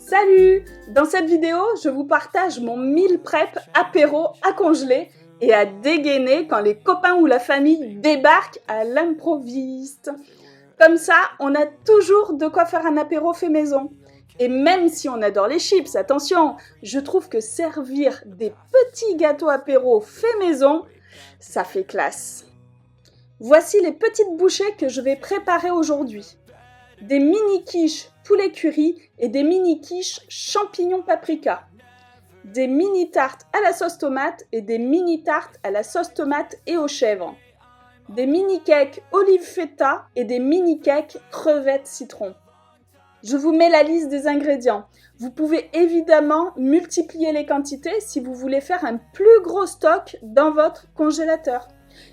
Salut! Dans cette vidéo, je vous partage mon meal prep apéro à congeler et à dégainer quand les copains ou la famille débarquent à l'improviste. Comme ça, on a toujours de quoi faire un apéro fait maison. Et même si on adore les chips, attention, je trouve que servir des petits gâteaux apéro fait maison, ça fait classe. Voici les petites bouchées que je vais préparer aujourd'hui. Des mini quiches poulet curry et des mini quiches champignons paprika. Des mini tartes à la sauce tomate et des mini tartes à la sauce tomate et aux chèvres. Des mini cakes olive feta et des mini cakes crevettes citron. Je vous mets la liste des ingrédients. Vous pouvez évidemment multiplier les quantités si vous voulez faire un plus gros stock dans votre congélateur.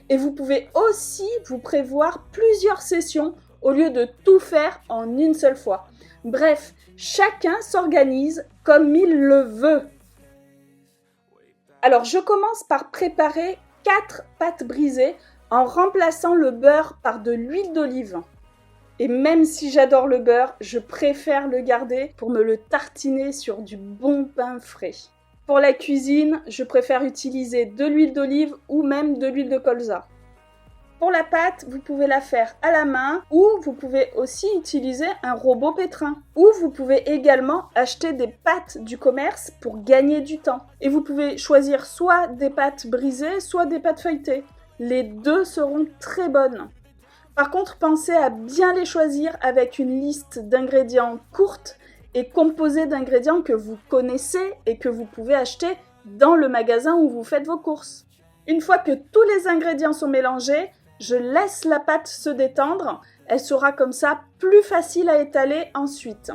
Et vous pouvez aussi vous prévoir plusieurs sessions au lieu de tout faire en une seule fois. Bref, chacun s'organise comme il le veut. Alors, je commence par préparer 4 pâtes brisées en remplaçant le beurre par de l'huile d'olive. Et même si j'adore le beurre, je préfère le garder pour me le tartiner sur du bon pain frais. Pour la cuisine, je préfère utiliser de l'huile d'olive ou même de l'huile de colza. Pour la pâte, vous pouvez la faire à la main ou vous pouvez aussi utiliser un robot pétrin. Ou vous pouvez également acheter des pâtes du commerce pour gagner du temps. Et vous pouvez choisir soit des pâtes brisées, soit des pâtes feuilletées. Les deux seront très bonnes. Par contre, pensez à bien les choisir avec une liste d'ingrédients courte et composée d'ingrédients que vous connaissez et que vous pouvez acheter dans le magasin où vous faites vos courses. Une fois que tous les ingrédients sont mélangés, je laisse la pâte se détendre. Elle sera comme ça plus facile à étaler ensuite.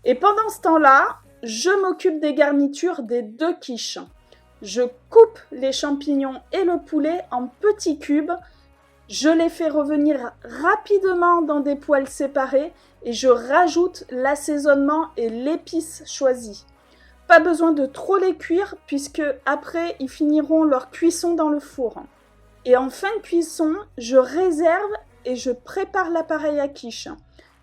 Et pendant ce temps-là, je m'occupe des garnitures des 2 quiches. Je coupe les champignons et le poulet en petits cubes. Je les fais revenir rapidement dans des poêles séparées et je rajoute l'assaisonnement et l'épice choisie. Pas besoin de trop les cuire puisque après ils finiront leur cuisson dans le four. Et en fin de cuisson, je réserve et je prépare l'appareil à quiche.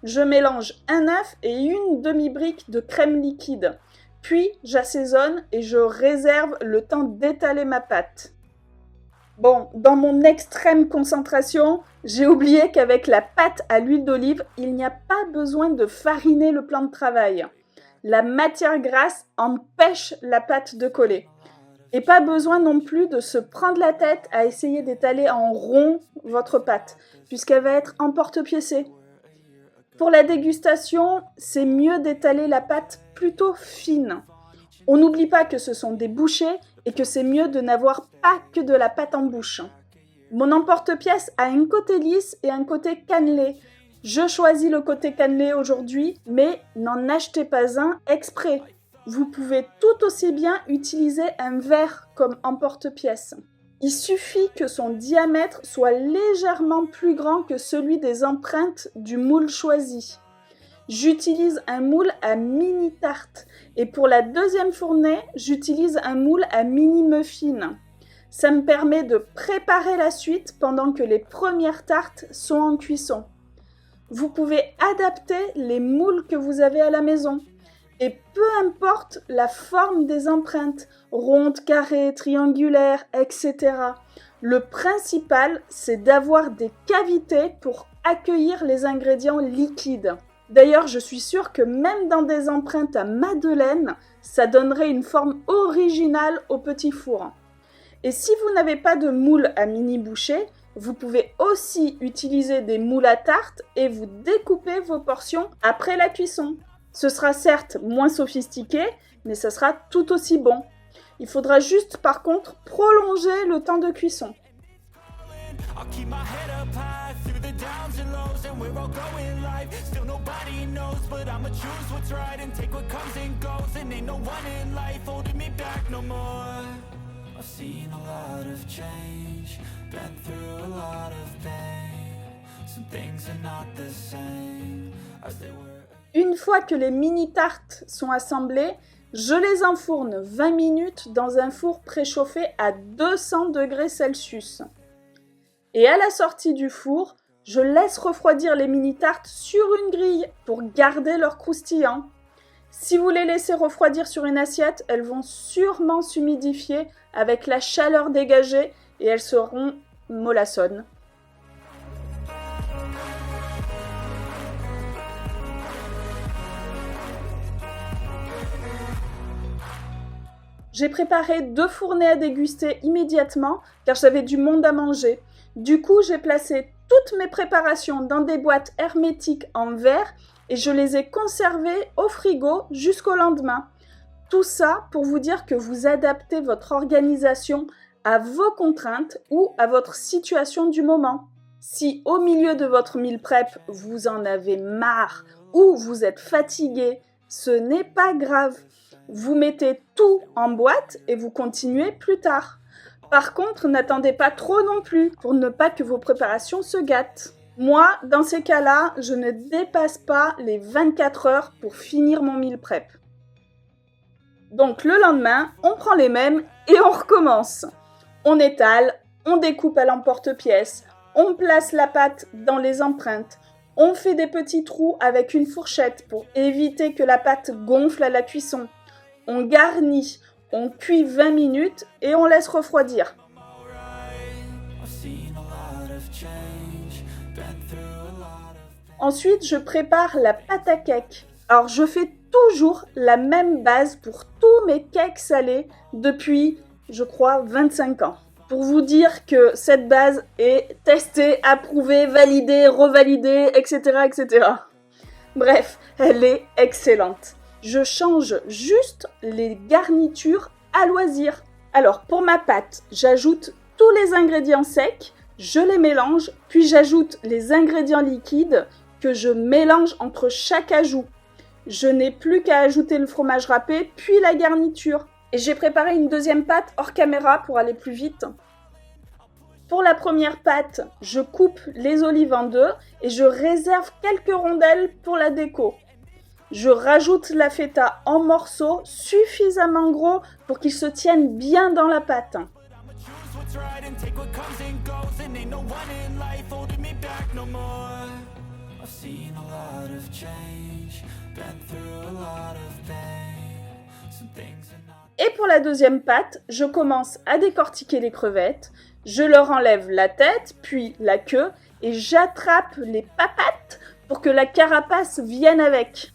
Je mélange un œuf et une demi-brique de crème liquide. Puis j'assaisonne et je réserve le temps d'étaler ma pâte. Bon, dans mon extrême concentration, j'ai oublié qu'avec la pâte à l'huile d'olive, il n'y a pas besoin de fariner le plan de travail. La matière grasse empêche la pâte de coller. Et pas besoin non plus de se prendre la tête à essayer d'étaler en rond votre pâte, puisqu'elle va être emporte-piécée. Pour la dégustation, c'est mieux d'étaler la pâte plutôt fine. On n'oublie pas que ce sont des bouchées et que c'est mieux de n'avoir pas que de la pâte en bouche. Mon emporte-pièce a un côté lisse et un côté cannelé. Je choisis le côté cannelé aujourd'hui, mais n'en achetez pas un exprès. Vous pouvez tout aussi bien utiliser un verre comme emporte-pièce. Il suffit que son diamètre soit légèrement plus grand que celui des empreintes du moule choisi. J'utilise un moule à mini tarte et pour la deuxième fournée, j'utilise un moule à mini muffin. Ça me permet de préparer la suite pendant que les premières tartes sont en cuisson. Vous pouvez adapter les moules que vous avez à la maison. Et peu importe la forme des empreintes, rondes, carrées, triangulaires, etc. Le principal, c'est d'avoir des cavités pour accueillir les ingrédients liquides. D'ailleurs, je suis sûre que même dans des empreintes à madeleine, ça donnerait une forme originale au petit four. Et si vous n'avez pas de moule à mini bouchée, vous pouvez aussi utiliser des moules à tarte et vous découpez vos portions après la cuisson. Ce sera certes moins sophistiqué, mais ça sera tout aussi bon. Il faudra juste par contre prolonger le temps de cuisson. Une fois que les mini-tartes sont assemblées, je les enfourne 20 minutes dans un four préchauffé à 200 degrés Celsius. Et à la sortie du four, Je laisse refroidir les mini-tartes sur une grille pour garder leur croustillant. Si vous les laissez refroidir sur une assiette, elles vont sûrement s'humidifier avec la chaleur dégagée et elles seront mollassonnes. J'ai préparé 2 fournées à déguster immédiatement car j'avais du monde à manger. Du coup, j'ai placé toutes mes préparations dans des boîtes hermétiques en verre et je les ai conservées au frigo jusqu'au lendemain. Tout ça pour vous dire que vous adaptez votre organisation à vos contraintes ou à votre situation du moment. Si au milieu de votre meal prep, vous en avez marre ou vous êtes fatigué, ce n'est pas grave. Vous mettez tout en boîte et vous continuez plus tard. Par contre, n'attendez pas trop non plus pour ne pas que vos préparations se gâtent. Moi, dans ces cas-là, je ne dépasse pas les 24 heures pour finir mon meal prep. Donc le lendemain, on prend les mêmes et on recommence. On étale, on découpe à l'emporte-pièce, on place la pâte dans les empreintes, on fait des petits trous avec une fourchette pour éviter que la pâte gonfle à la cuisson. On garnit, on cuit 20 minutes et on laisse refroidir. Ensuite, je prépare la pâte à cake. Alors, je fais toujours la même base pour tous mes cakes salés depuis, je crois, 25 ans. Pour vous dire que cette base est testée, approuvée, validée, revalidée, etc., etc. Bref, elle est excellente. Je change juste les garnitures à loisir. Alors, pour ma pâte, j'ajoute tous les ingrédients secs, je les mélange, puis j'ajoute les ingrédients liquides que je mélange entre chaque ajout. Je n'ai plus qu'à ajouter le fromage râpé, puis la garniture. Et j'ai préparé une deuxième pâte hors caméra pour aller plus vite. Pour la première pâte, je coupe les olives en 2 et je réserve quelques rondelles pour la déco. Je rajoute la feta en morceaux suffisamment gros pour qu'ils se tiennent bien dans la pâte. Et pour la deuxième pâte, je commence à décortiquer les crevettes, je leur enlève la tête, puis la queue, et j'attrape les papates pour que la carapace vienne avec.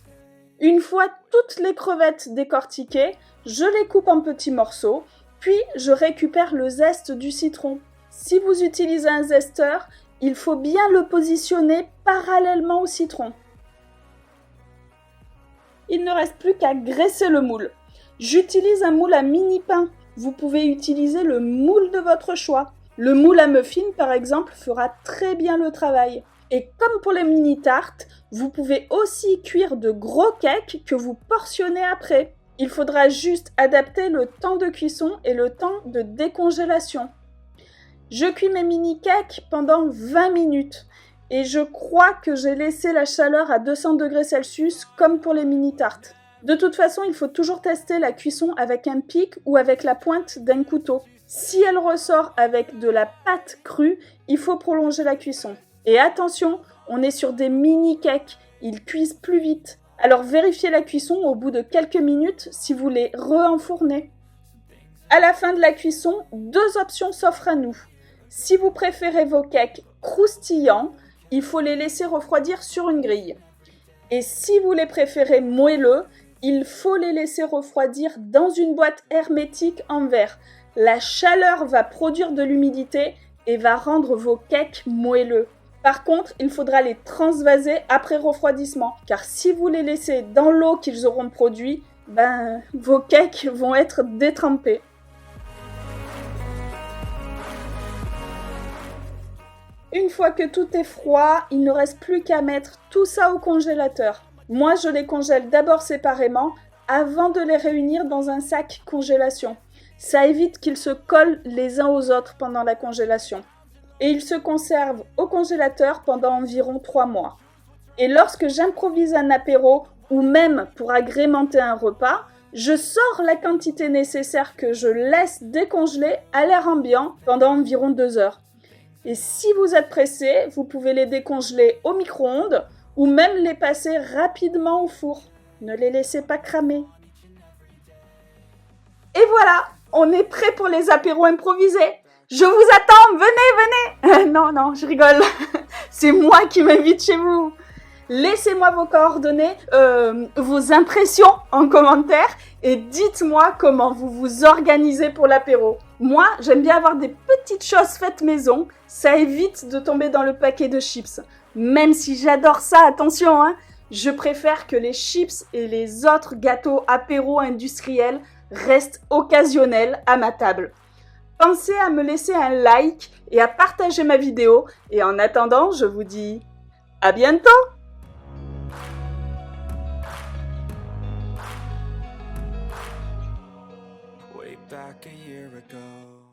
Une fois toutes les crevettes décortiquées, je les coupe en petits morceaux, puis je récupère le zeste du citron. Si vous utilisez un zesteur, il faut bien le positionner parallèlement au citron. Il ne reste plus qu'à graisser le moule. J'utilise un moule à mini-pain. Vous pouvez utiliser le moule de votre choix. Le moule à muffin, par exemple, fera très bien le travail. Et comme pour les mini-tartes, vous pouvez aussi cuire de gros cakes que vous portionnez après. Il faudra juste adapter le temps de cuisson et le temps de décongélation. Je cuis mes mini-cakes pendant 20 minutes. Et je crois que j'ai laissé la chaleur à 200 degrés Celsius comme pour les mini-tartes. De toute façon, il faut toujours tester la cuisson avec un pic ou avec la pointe d'un couteau. Si elle ressort avec de la pâte crue, il faut prolonger la cuisson. Et attention, on est sur des mini-cakes, ils cuisent plus vite. Alors vérifiez la cuisson au bout de quelques minutes si vous les re-enfournez. À la fin de la cuisson, 2 options s'offrent à nous. Si vous préférez vos cakes croustillants, il faut les laisser refroidir sur une grille. Et si vous les préférez moelleux, il faut les laisser refroidir dans une boîte hermétique en verre. La chaleur va produire de l'humidité et va rendre vos cakes moelleux. Par contre, il faudra les transvaser après refroidissement, car si vous les laissez dans l'eau qu'ils auront produit, vos cakes vont être détrempés. Une fois que tout est froid, il ne reste plus qu'à mettre tout ça au congélateur. Moi, je les congèle d'abord séparément avant de les réunir dans un sac congélation. Ça évite qu'ils se collent les uns aux autres pendant la congélation. Et ils se conservent au congélateur pendant environ 3 mois. Et lorsque j'improvise un apéro ou même pour agrémenter un repas, je sors la quantité nécessaire que je laisse décongeler à l'air ambiant pendant environ 2 heures. Et si vous êtes pressé, vous pouvez les décongeler au micro-ondes ou même les passer rapidement au four. Ne les laissez pas cramer. Et voilà, on est prêt pour les apéros improvisés. Je vous attends, venez, venez. Non, je rigole. C'est moi qui m'invite chez vous. Laissez-moi vos coordonnées, vos impressions en commentaire et dites-moi comment vous vous organisez pour l'apéro. Moi, j'aime bien avoir des petites choses faites maison. Ça évite de tomber dans le paquet de chips. Même si j'adore ça, attention, hein, je préfère que les chips et les autres gâteaux apéro industriels restent occasionnels à ma table. Pensez à me laisser un like et à partager ma vidéo. Et en attendant, je vous dis à bientôt! Way back a year ago